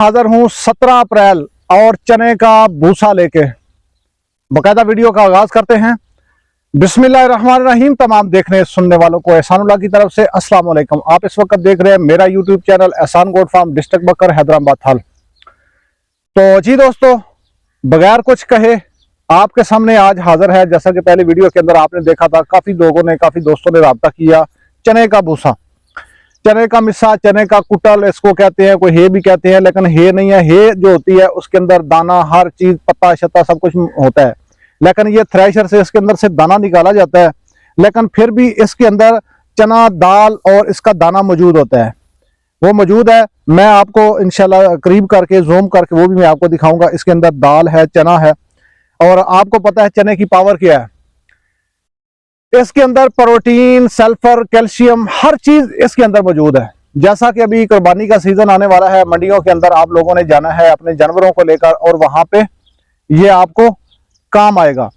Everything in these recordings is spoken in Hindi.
हाजिर हूँ 17 अप्रैल और चने का भूसा लेके बकायदा वीडियो का आगाज करते हैं। बिस्मिल्लाहिर्रहमानिर्रहीम। तमाम देखने सुनने वालों को एहसानुल्लाह की तरफ से अस्सलाम वालेकुम। आप इस वक्त देख रहे हैं मेरा यूट्यूब चैनल एहसान गोट फार्म, डिस्ट्रिक्ट बकर, हैदराबाद हल। तो जी दोस्तों, बगैर कुछ कहे आपके सामने आज हाजिर है। जैसा कि पहले वीडियो के अंदर आपने देखा था, काफी दोस्तों ने राब्ता किया। चने का भूसा, चने का मिस्सा, चने का कुटल इसको कहते हैं, कोई हे भी कहते हैं, लेकिन हे नहीं है। हे जो होती है उसके अंदर दाना, हर चीज, पत्ता शत्ता सब कुछ होता है, लेकिन ये थ्रेशर से इसके अंदर से दाना निकाला जाता है। लेकिन फिर भी इसके अंदर चना, दाल और इसका दाना मौजूद होता है, वो मौजूद है। मैं आपको इंशाल्लाह करीब करके, जूम करके वो भी मैं आपको दिखाऊंगा। इसके अंदर दाल है, चना है, और आपको पता है चने की पावर क्या है। इसके अंदर प्रोटीन, सल्फर, कैल्शियम, हर चीज इसके अंदर मौजूद है। जैसा कि अभी कुर्बानी का सीजन आने वाला है, मंडियों के अंदर आप लोगों ने जाना है अपने जानवरों को लेकर, और वहां पे ये आपको काम आएगा।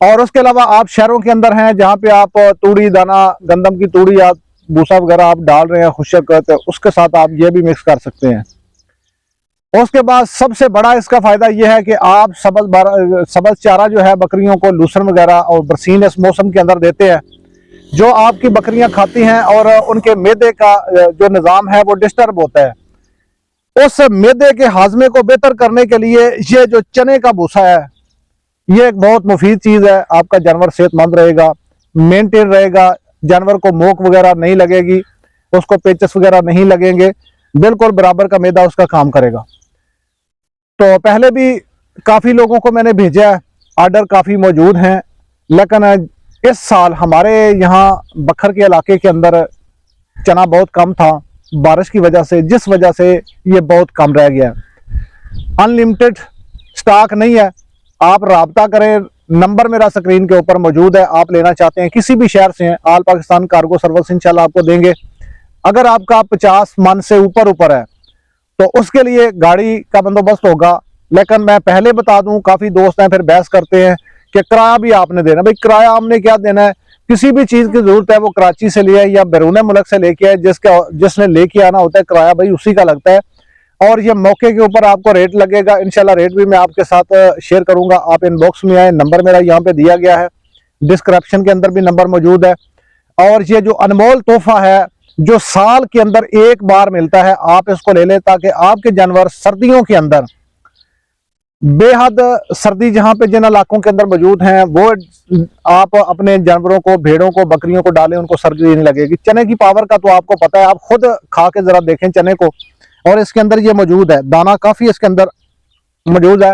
और उसके अलावा आप शहरों के अंदर हैं जहां पे आप तूड़ी दाना, गंदम की तूड़ी, आप भूसा वगैरह आप डाल रहे हैं खुशक, तो उसके साथ आप ये भी मिक्स कर सकते हैं। उसके बाद सबसे बड़ा इसका फायदा यह है कि आप सबज चारा जो है बकरियों को, लूसन वगैरह और बरसीन इस मौसम के अंदर देते हैं, जो आपकी बकरियां खाती हैं, और उनके मैदे का जो निज़ाम है वो डिस्टर्ब होता है। उस मैदे के हाजमे को बेहतर करने के लिए ये जो चने का भूसा है, ये एक बहुत मुफीद चीज है। आपका जानवर सेहतमंद रहेगा, मेंटेन रहेगा, जानवर को मोक वगैरह नहीं लगेगी, उसको पेचस वगैरह नहीं लगेंगे, बिल्कुल बराबर का मैदा उसका काम करेगा। तो पहले भी काफी लोगों को मैंने भेजा है, ऑर्डर काफी मौजूद हैं, लेकिन इस साल हमारे यहाँ बखर के इलाके के अंदर चना बहुत कम था बारिश की वजह से, जिस वजह से ये बहुत कम रह गया है। अनलिमिटेड स्टॉक नहीं है, आप राब्ता करें, नंबर मेरा स्क्रीन के ऊपर मौजूद है। आप लेना चाहते हैं किसी भी शहर से हैं, ऑल पाकिस्तान कार्गो सर्विस इंशाल्लाह आपको देंगे। अगर आपका 50 मन से ऊपर है तो उसके लिए गाड़ी का बंदोबस्त होगा। लेकिन मैं पहले बता दूं, काफी दोस्त हैं फिर बहस करते हैं कि किराया भी आपने देना। भाई किराया आपने क्या देना है, किसी भी चीज की जरूरत है वो कराची से ले आए या बैरून मुल्क से लेके आए, जिसने लेके आना होता है किराया भाई उसी का लगता है। और ये मौके के ऊपर आपको रेट लगेगा। इंशाल्लाह रेट भी मैं आपके साथ शेयर करूंगा। आप इनबॉक्स में आए, नंबर मेरा यहाँ पे दिया गया है, डिस्क्रिप्शन के अंदर भी नंबर मौजूद है। और ये जो अनमोल तोहफा है, जो साल के अंदर एक बार मिलता है, आप इसको ले लें ताकि आपके जानवर सर्दियों के अंदर, बेहद सर्दी जहां पे जिन इलाकों के अंदर मौजूद हैं, वो आप अपने जानवरों को, भेड़ों को, बकरियों को डालें, उनको सर्दी नहीं लगेगी। चने की पावर का तो आपको पता है, आप खुद खा के जरा देखें चने को। और इसके अंदर ये मौजूद है, दाना काफी इसके अंदर मौजूद है।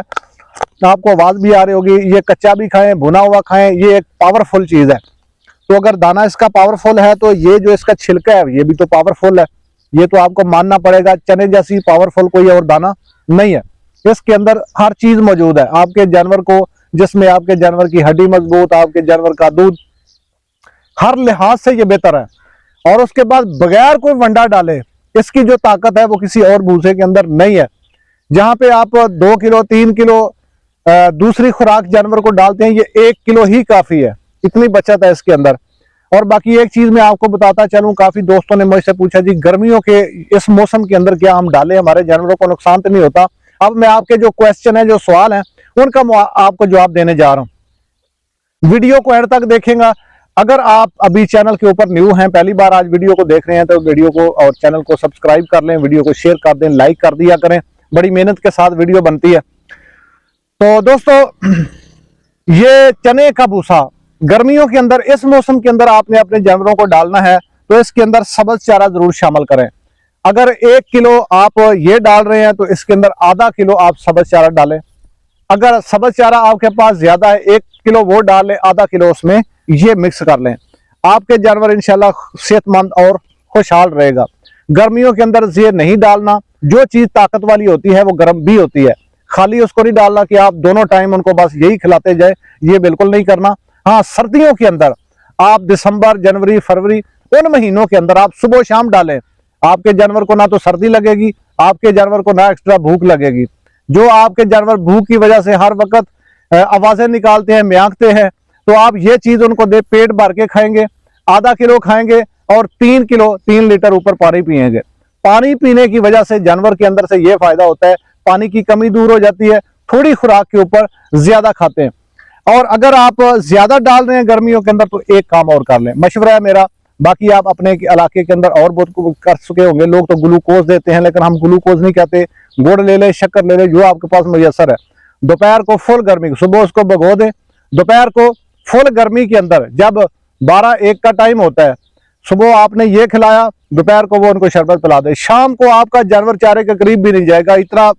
आपको आवाज भी आ रही होगी, ये कच्चा भी खाएं, भुना हुआ खाएं, ये एक पावरफुल चीज है। तो अगर दाना इसका पावरफुल है तो ये जो इसका छिलका है ये भी तो पावरफुल है। ये तो आपको मानना पड़ेगा, चने जैसी पावरफुल कोई और दाना नहीं है। इसके अंदर हर चीज मौजूद है आपके जानवर को, जिसमें आपके जानवर की हड्डी मजबूत, आपके जानवर का दूध, हर लिहाज से ये बेहतर है। और उसके बाद बगैर कोई वंडा डाले, इसकी जो ताकत है वो किसी और भूसे के अंदर नहीं है। जहां पे आप 2 किलो 3 किलो दूसरी खुराक जानवर को डालते हैं, ये 1 किलो ही काफी है, इतनी बचत है इसके अंदर। और बाकी एक चीज मैं आपको बताता चलूं, काफी दोस्तों ने मुझसे पूछा जी गर्मियों के इस मौसम के अंदर क्या हम डालें, हमारे जानवरों को नुकसान तो नहीं होता। अब मैं आपके जो क्वेश्चन है, जो सवाल है, उनका आपको जवाब देने जा रहा हूं। वीडियो को एंड तक देखेंगे। अगर आप अभी चैनल के ऊपर न्यू हैं, पहली बार आज वीडियो को देख रहे हैं, तो वीडियो को और चैनल को सब्सक्राइब कर लें, वीडियो को शेयर कर दें, लाइक कर दिया करें। बड़ी मेहनत के साथ वीडियो बनती है। तो दोस्तों, ये चने का भूसा गर्मियों के अंदर, इस मौसम के अंदर आपने अपने जानवरों को डालना है, तो इसके अंदर सबज चारा जरूर शामिल करें। अगर 1 किलो आप ये डाल रहे हैं तो इसके अंदर आधा किलो आप सबज चारा डालें। अगर सबज चारा आपके पास ज्यादा है, 1 किलो वो डाल लें, आधा किलो उसमें ये मिक्स कर लें। आपके जानवर इंशाल्लाह सेहतमंद और खुशहाल रहेगा। गर्मियों के अंदर ये नहीं डालना, जो चीज ताकत वाली होती है वो गर्म भी होती है, खाली उसको नहीं डालना कि आप दोनों टाइम उनको बस यही खिलाते जाए, ये बिल्कुल नहीं करना। हाँ, सर्दियों के अंदर आप दिसंबर, जनवरी, फरवरी, उन महीनों के अंदर आप सुबह शाम डालें। आपके जानवर को ना तो सर्दी लगेगी, आपके जानवर को ना एक्स्ट्रा भूख लगेगी। जो आपके जानवर भूख की वजह से हर वक्त आवाजें निकालते हैं, म्यांकते हैं, तो आप ये चीज उनको दे, पेट भर के खाएंगे, आधा किलो खाएंगे और 3 लीटर ऊपर पानी पिएंगे, पानी पीने की वजह से जानवर के अंदर से ये फायदा होता है, पानी की कमी दूर हो जाती है, थोड़ी खुराक के ऊपर ज्यादा खाते हैं। और अगर आप ज्यादा डाल रहे हैं गर्मियों के अंदर तो एक काम और कर लें, मशवरा है मेरा। बाकी आप अपने इलाके के अंदर और बहुत कर चुके होंगे, लोग तो ग्लूकोज देते हैं, लेकिन हम ग्लूकोज नहीं कहते। गुड़ ले ले, शक्कर ले ले, जो आपके पास मुयसर है। दोपहर को फुल गर्मी, सुबह उसको भगो दे, दोपहर को फुल गर्मी के अंदर जब 12-1 का टाइम होता है, सुबह आपने ये खिलाया, दोपहर को वो उनको शरबत पिला दे, शाम को आपका जानवर चारे के करीब भी नहीं जाएगा, इतना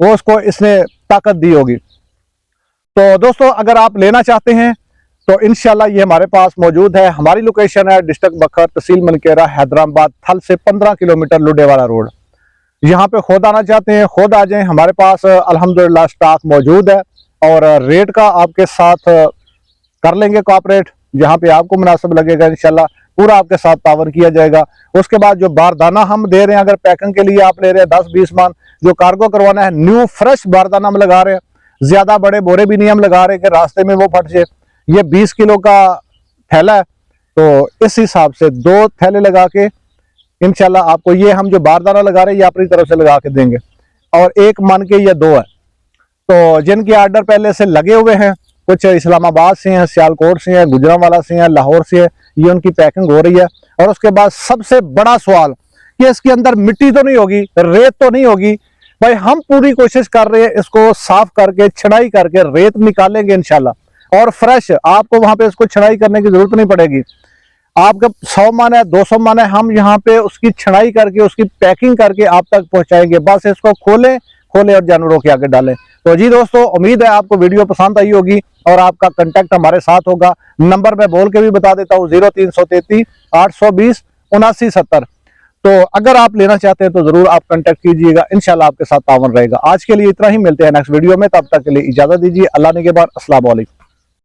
वो उसको इसने ताकत दी होगी। तो दोस्तों अगर आप लेना चाहते हैं तो इंशाल्लाह ये हमारे पास मौजूद है। हमारी लोकेशन है डिस्ट्रिक्ट बखर, तहसील मनकेरा, हैदराबाद, थल से 15 किलोमीटर लुडेवाला रोड। यहाँ पे खुद आना चाहते हैं खुद आ जाएं, हमारे पास अल्हम्दुलिल्लाह स्टॉक मौजूद है और रेट का आपके साथ कर लेंगे कोऑपरेट, जहाँ पे आपको मुनासिब लगेगा इंशाल्लाह पूरा आपके साथ तावन किया जाएगा। उसके बाद जो बारदाना हम दे रहे हैं, अगर पैकिंग के लिए आप ले रहे हैं 10-20 मन, जो कार्गो करवाना है, न्यू फ्रेश बारदाना हम लगा रहे हैं, ज्यादा बड़े बोरे भी नहीं हम लगा रहे कि रास्ते में वो फट जाए। ये 20 किलो का थैला है, तो इस हिसाब से 2 थैले लगा के इंशाल्लाह आपको ये हम जो बारदाना लगा रहे हैं ये अपनी तरफ से लगा के देंगे। और 1 मन के ये 2 है। तो जिनके आर्डर पहले से लगे हुए हैं, कुछ इस्लामाबाद से हैं, सियालकोट से हैं, गुजरांवाला से हैं, लाहौर से है, ये उनकी पैकिंग हो रही है। और उसके बाद सबसे बड़ा सवाल कि इसके अंदर मिट्टी तो नहीं होगी, रेत तो नहीं होगी। भाई हम पूरी कोशिश कर रहे हैं इसको साफ करके छनाई करके रेत निकालेंगे इंशाल्लाह, और फ्रेश आपको वहां पे इसको छनाई करने की जरूरत नहीं पड़ेगी। आपका 100 मन है, 200 मन है, हम यहाँ पे उसकी छनाई करके उसकी पैकिंग करके आप तक पहुंचाएंगे। बस इसको खोलें और जानवरों के आगे डालें। तो जी दोस्तों, उम्मीद है आपको वीडियो पसंद आई होगी और आपका कांटेक्ट हमारे साथ होगा। नंबर मैं बोल के भी बता देता हूँ, 0333 820 7970। तो अगर आप लेना चाहते हैं तो जरूर आप कांटेक्ट कीजिएगा, इंशाल्लाह आपके साथ तावन रहेगा। आज के लिए इतना ही, मिलते हैं नेक्स्ट वीडियो में, तब तक के लिए इजाजत दीजिए। अल्लाह ने के बाद अस्सलाम वालेकुम।